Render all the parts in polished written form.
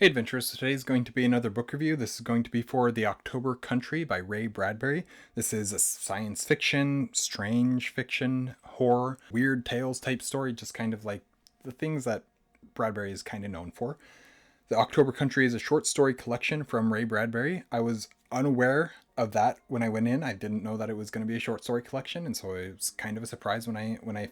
Hey adventurers, so today is going to be another book review. This is going to be for The October Country by Ray Bradbury. This is a science fiction, strange fiction, horror, weird tales type story, just kind of like the things that Bradbury is kind of known for. The October Country is a short story collection from Ray Bradbury. I was unaware of that when I went in. I didn't know that it was going to be a short story collection, and so it was kind of a surprise when I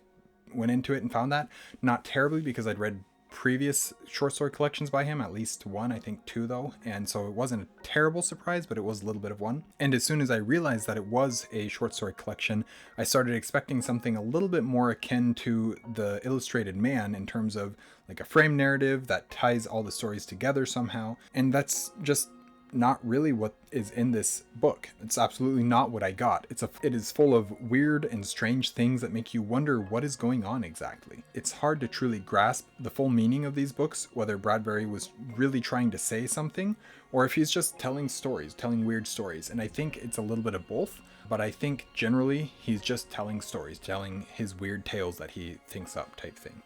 went into it and found that. Not terribly, because I'd read previous short story collections by him, at least one, I think two though, and so it wasn't a terrible surprise, but it was a little bit of one. And as soon as I realized that it was a short story collection, I started expecting something a little bit more akin to The Illustrated Man in terms of like a frame narrative that ties all the stories together somehow, and that's just not really what is in this book. It's absolutely not what I got. It is full of weird and strange things that make you wonder what is going on exactly. It's hard to truly grasp the full meaning of these books, whether Bradbury was really trying to say something or if he's just telling stories, telling weird stories. And I think it's a little bit of both, but I think generally he's just telling stories, telling his weird tales that he thinks up type thing.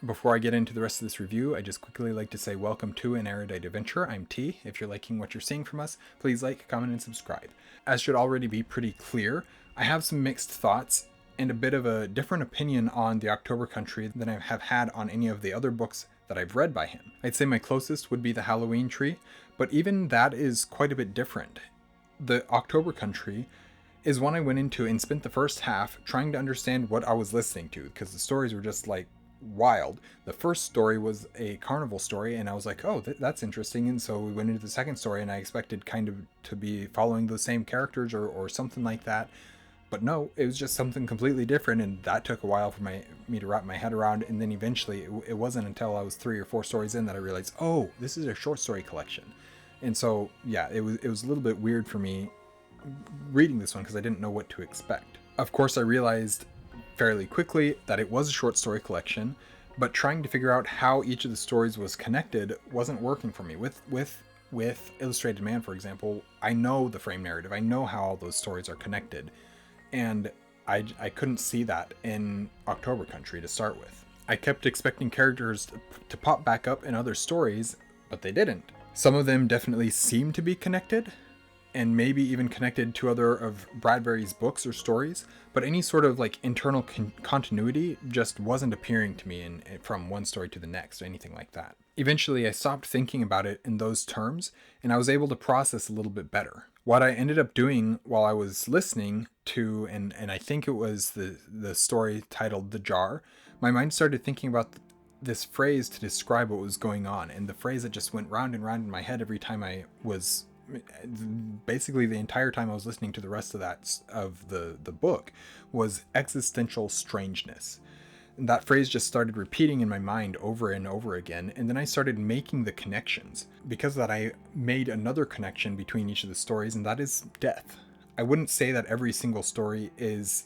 Before I get into the rest of this review, I just quickly like to say welcome to an Erudite adventure. I'm T. If you're liking what you're seeing from us, please like, comment, and subscribe. As should already be pretty clear, I have some mixed thoughts and a bit of a different opinion on The October Country than I have had on any of the other books that I've read by him. I'd say my closest would be The Halloween Tree, but even that is quite a bit different. The October Country is one I went into and spent the first half trying to understand what I was listening to, because the stories were just like wild. The first story was a carnival story, and I was like, oh, that's interesting. And so we went into the second story, and I expected kind of to be following the same characters or something like that. But no, it was just something completely different, and that took a while for me to wrap my head around. And then eventually, it wasn't until I was 3 or 4 stories in that I realized, oh, this is a short story collection. And so, yeah, it was a little bit weird for me reading this one because I didn't know what to expect. Of course, I realized fairly quickly that it was a short story collection, but trying to figure out how each of the stories was connected wasn't working for me. With Illustrated Man, for example, I know the frame narrative, I know how all those stories are connected, and I couldn't see that in October Country to start with. I kept expecting characters to pop back up in other stories, but they didn't. Some of them definitely seemed to be connected, and maybe even connected to other of Bradbury's books or stories, but any sort of like internal continuity just wasn't appearing to me from one story to the next or anything like that. Eventually, I stopped thinking about it in those terms, and I was able to process a little bit better. What I ended up doing while I was listening to, and I think it was the story titled The Jar, my mind started thinking about this phrase to describe what was going on, and the phrase that just went round and round in my head every time I was basically the entire time I was listening to the rest of the book was existential strangeness. And that phrase just started repeating in my mind over and over again, and then I started making the connections. Because of that, I made another connection between each of the stories, and that is death. I wouldn't say that every single story is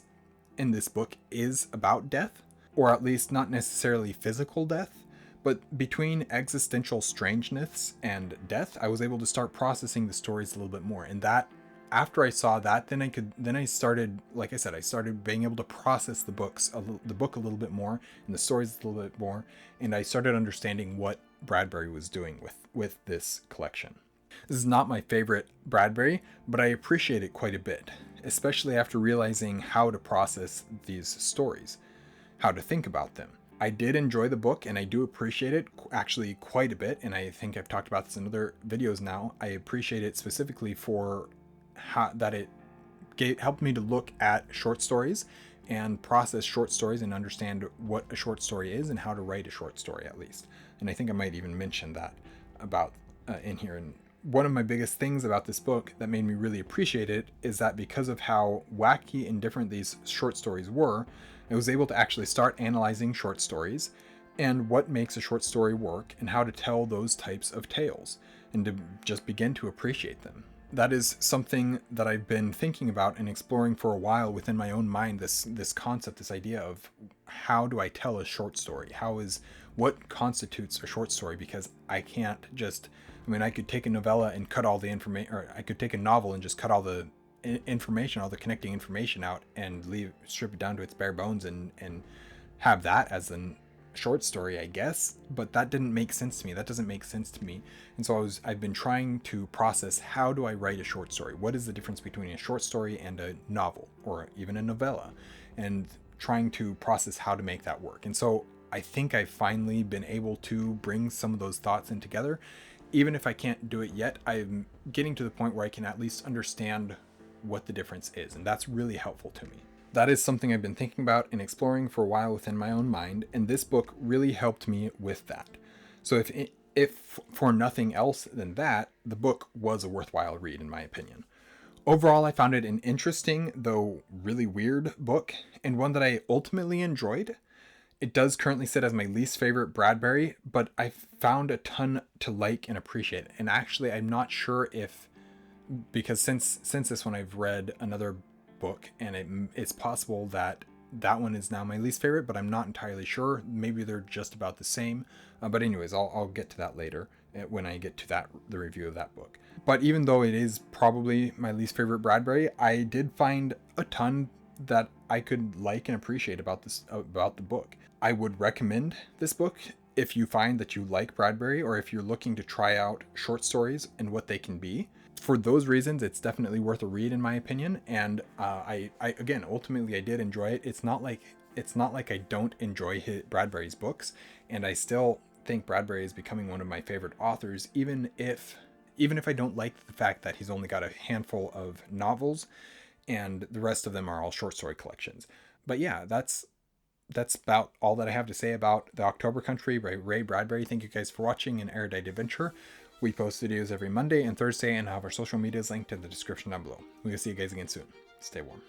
in this book is about death, or at least not necessarily physical death. But between existential strangeness and death, I was able to start processing the stories a little bit more. And that, after I saw that, then I started, like I said, I started being able to process the book a little bit more, and the stories a little bit more, and I started understanding what Bradbury was doing with this collection. This is not my favorite Bradbury, but I appreciate it quite a bit, especially after realizing how to process these stories, how to think about them. I did enjoy the book, and I do appreciate it actually quite a bit, and I think I've talked about this in other videos now. I appreciate it specifically for how that it helped me to look at short stories and process short stories and understand what a short story is and how to write a short story, at least. And I think I might even mention that about in here. And one of my biggest things about this book that made me really appreciate it is that because of how wacky and different these short stories were, I was able to actually start analyzing short stories and what makes a short story work and how to tell those types of tales and to just begin to appreciate them. That is something that I've been thinking about and exploring for a while within my own mind, this concept, this idea of how do I tell a short story? What constitutes a short story? Because I can't just, I could take a novella and cut all the information, or I could take a novel and just cut all the information, all the connecting information out and strip it down to its bare bones and have that as short story, I guess, but that didn't make sense to me. That doesn't make sense to me. And so I've been trying to process, how do I write a short story? What is the difference between a short story and a novel or even a novella? And trying to process how to make that work. And so I think I've finally been able to bring some of those thoughts in together. Even if I can't do it yet, I'm getting to the point where I can at least understand what the difference is. And that's really helpful to me. That is something I've been thinking about and exploring for a while within my own mind, and this book really helped me with that. So if for nothing else than that, the book was a worthwhile read in my opinion. Overall, I found it an interesting, though really weird book, and one that I ultimately enjoyed. It does currently sit as my least favorite Bradbury, but I found a ton to like and appreciate. And actually, I'm not sure if, because since this one I've read another book, and it's possible that one is now my least favorite, but I'm not entirely sure. Maybe they're just about the same. But anyways, I'll get to that later when I get to the review of that book. But even though it is probably my least favorite Bradbury, I did find a ton that I could like and appreciate about the book. I would recommend this book if you find that you like Bradbury, or if you're looking to try out short stories and what they can be. For those reasons, it's definitely worth a read in my opinion. And I again, ultimately I did enjoy it. It's not like I don't enjoy Bradbury's books, and I still think Bradbury is becoming one of my favorite authors, even if I don't like the fact that he's only got a handful of novels and the rest of them are all short story collections. But yeah, that's about all that I have to say about The October Country by Ray Bradbury. Thank you guys for watching an Erudite Adventure. We post videos every Monday and Thursday, and have our social medias linked in the description down below. We'll see you guys again soon. Stay warm.